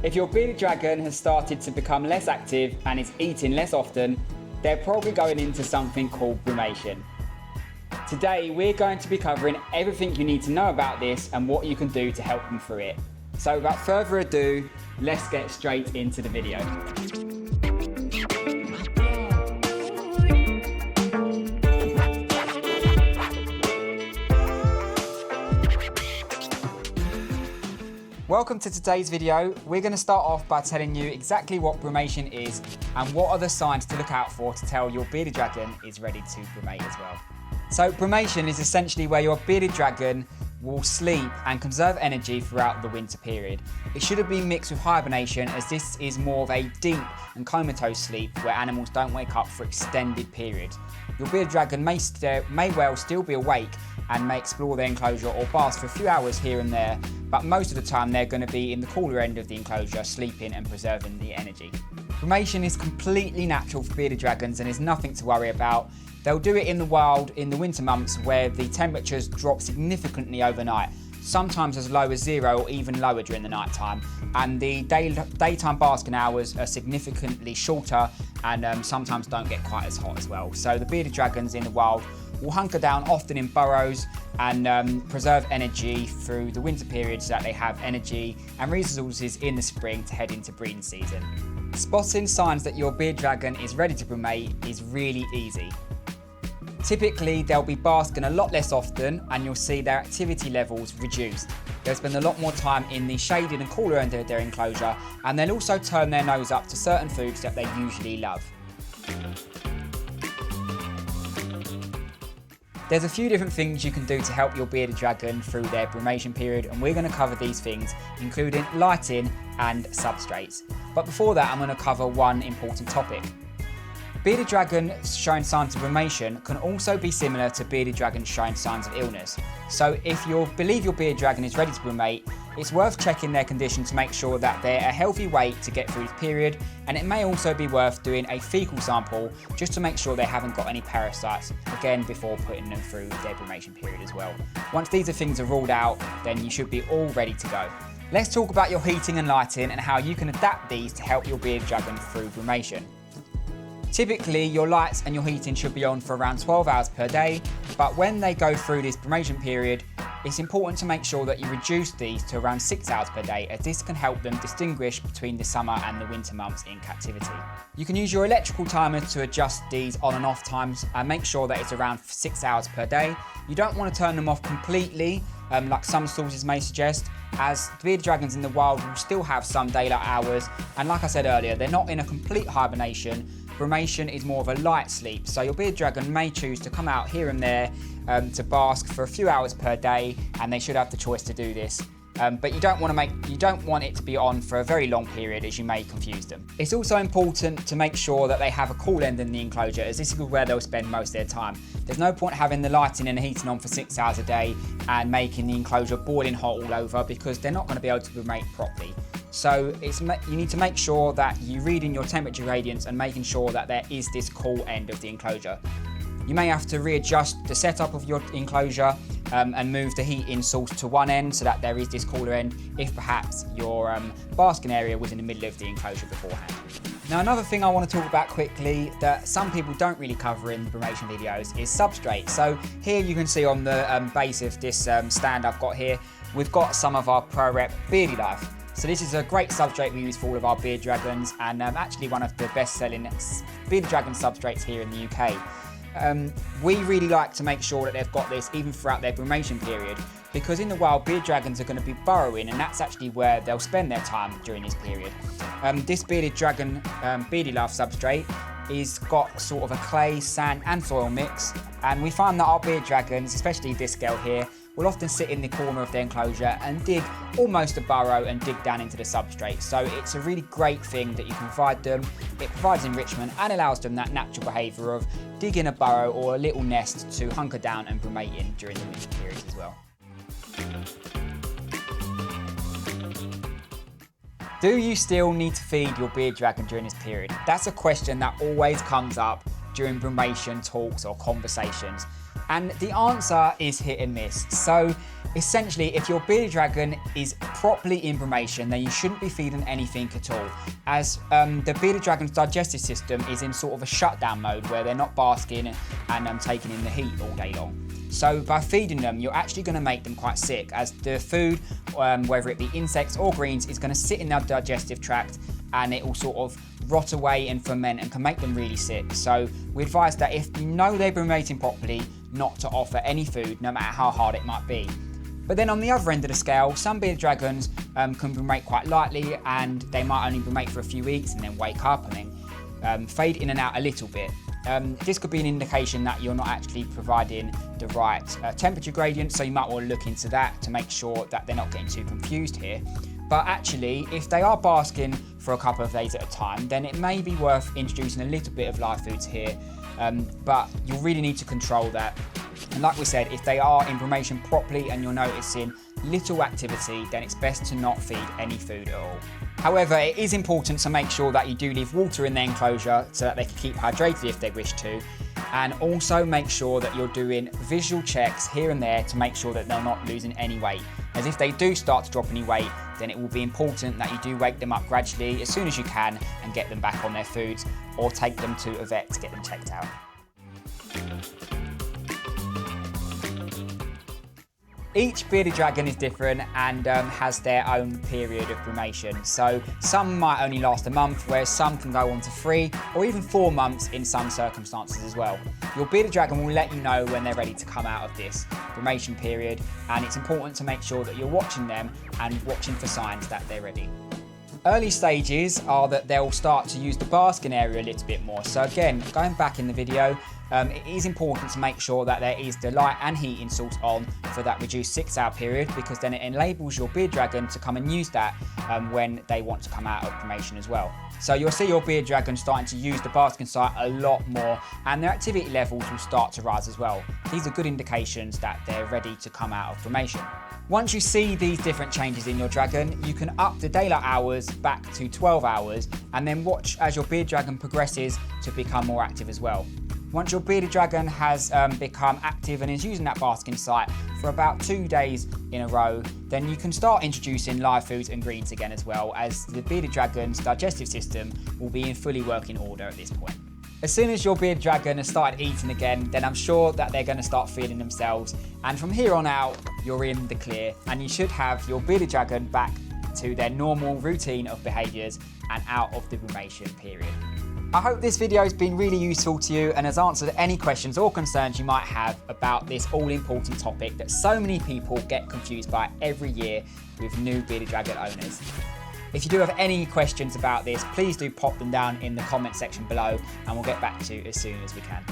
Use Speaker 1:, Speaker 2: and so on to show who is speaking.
Speaker 1: If your bearded dragon has started to become less active and is eating less often, they're probably going into something called brumation. Today we're going to be covering everything you need to know about this and what you can do to help them through it. So without further ado, let's get straight into the video. Welcome to today's video. We're going to start off by telling you exactly what brumation is and what are the signs to look out for to tell your bearded dragon is ready to brumate as well. So brumation is essentially where your bearded dragon will sleep and conserve energy throughout the winter period. It shouldn't be mixed with hibernation, as this is more of a deep and comatose sleep where animals don't wake up for extended periods. Your bearded dragon may well still be awake and may explore their enclosure or bask for a few hours here and there, but most of the time they're going to be in the cooler end of the enclosure, sleeping and preserving the energy. Brumation is completely natural for bearded dragons and is nothing to worry about. They'll do it in the wild in the winter months where the temperatures drop significantly overnight, sometimes as low as 0 or even lower during the night time, and the daytime basking hours are significantly shorter and sometimes don't get quite as hot as well. So the bearded dragons in the wild will hunker down often in burrows and preserve energy through the winter period so that they have energy and resources in the spring to head into breeding season. Spotting signs that your bearded dragon is ready to brumate is really easy. Typically, they'll be basking a lot less often and you'll see their activity levels reduced. They'll spend a lot more time in the shaded and cooler end of their enclosure, and they'll also turn their nose up to certain foods that they usually love. There's a few different things you can do to help your bearded dragon through their brumation period, and we're going to cover these things, including lighting and substrates. But before that, I'm going to cover one important topic. Bearded dragons showing signs of brumation can also be similar to bearded dragons showing signs of illness. So if you believe your bearded dragon is ready to brumate, it's worth checking their condition to make sure that they're a healthy weight to get through this period, and it may also be worth doing a fecal sample just to make sure they haven't got any parasites, again before putting them through their brumation period as well. Once these things are ruled out, then you should be all ready to go. Let's talk about your heating and lighting and how you can adapt these to help your bearded dragon through brumation. Typically, your lights and your heating should be on for around 12 hours per day, but when they go through this brumation period, it's important to make sure that you reduce these to around 6 hours per day, as this can help them distinguish between the summer and the winter months in captivity. You can use your electrical timer to adjust these on and off times and make sure that it's around 6 hours per day. You don't want to turn them off completely, like some sources may suggest, as bearded dragons in the wild will still have some daylight hours, and like I said earlier, they're not in a complete hibernation. Brumation is more of a light sleep, so your bearded dragon may choose to come out here and there to bask for a few hours per day, and they should have the choice to do this. But you don't want it to be on for a very long period, as you may confuse them. It's also important to make sure that they have a cool end in the enclosure, as this is where they'll spend most of their time. There's no point having the lighting and the heating on for 6 hours a day and making the enclosure boiling hot all over, because they're not going to be able to brumate properly. So you need to make sure that you're reading your temperature gradients and making sure that there is this cool end of the enclosure. You may have to readjust the setup of your enclosure and move the heating source to one end so that there is this cooler end if perhaps your basking area was in the middle of the enclosure beforehand. Now, another thing I want to talk about quickly that some people don't really cover in the brumation videos is substrate. So here you can see on the base of this stand I've got here, we've got some of our ProRep Beardy Life. So this is a great substrate we use for all of our bearded dragons, and actually one of the best-selling bearded dragon substrates here in the UK. We really like to make sure that they've got this even throughout their brumation period, because in the wild, bearded dragons are going to be burrowing, and that's actually where they'll spend their time during this period. This bearded dragon Beardy Life substrate is got sort of a clay, sand and soil mix, and we find that our bearded dragons, especially this girl here, will often sit in the corner of their enclosure and dig almost a burrow and dig down into the substrate. So it's a really great thing that you can provide them. It provides enrichment and allows them that natural behaviour of digging a burrow or a little nest to hunker down and brumate in during the winter periods as well. Do you still need to feed your bearded dragon during this period? That's a question that always comes up during brumation talks or conversations. And the answer is hit and miss. So Essentially, if your bearded dragon is properly in brumation, then you shouldn't be feeding anything at all, as the bearded dragon's digestive system is in sort of a shutdown mode where they're not basking and taking in the heat all day long. So by feeding them, you're actually going to make them quite sick, as the food, whether it be insects or greens, is going to sit in their digestive tract and it will sort of rot away and ferment and can make them really sick. So we advise that if you know they're brumating properly, not to offer any food, no matter how hard it might be. But then on the other end of the scale, some bearded dragons can brumate quite lightly, and they might only brumate for a few weeks and then wake up and then fade in and out a little bit. This could be an indication that you're not actually providing the right temperature gradient, so you might want to look into that to make sure that they're not getting too confused here. But actually, if they are basking for a couple of days at a time, then it may be worth introducing a little bit of live foods here, but you really need to control that. And like we said, if they are in brumation properly and you're noticing little activity, then it's best to not feed any food at all. However, it is important to make sure that you do leave water in the enclosure so that they can keep hydrated if they wish to. And also make sure that you're doing visual checks here and there to make sure that they're not losing any weight. As if they do start to drop any weight, then it will be important that you do wake them up gradually as soon as you can and get them back on their foods, or take them to a vet to get them checked out. Each bearded dragon is different and has their own period of brumation. So some might only last a month, whereas some can go on to 3 or even 4 months in some circumstances as well. Your bearded dragon will let you know when they're ready to come out of this brumation period, and it's important to make sure that you're watching them and watching for signs that they're ready. Early stages are that they'll start to use the basking area a little bit more. So again, going back in the video, it is important to make sure that there is the light and heating source on for that reduced 6-hour period, because then it enables your bearded dragon to come and use that when they want to come out of brumation as well. So you'll see your bearded dragon starting to use the basking site a lot more, and their activity levels will start to rise as well. These are good indications that they're ready to come out of brumation. Once you see these different changes in your dragon, you can up the daylight hours back to 12 hours and then watch as your bearded dragon progresses to become more active as well. Once your bearded dragon has become active and is using that basking site for about 2 days in a row, then you can start introducing live foods and greens again as well, as the bearded dragon's digestive system will be in fully working order at this point. As soon as your bearded dragon has started eating again, then I'm sure that they're going to start feeding themselves, and from here on out you're in the clear, and you should have your bearded dragon back to their normal routine of behaviours and out of the brumation period. I hope this video has been really useful to you and has answered any questions or concerns you might have about this all-important topic that so many people get confused by every year with new bearded dragon owners. If you do have any questions about this, please do pop them down in the comment section below and we'll get back to you as soon as we can.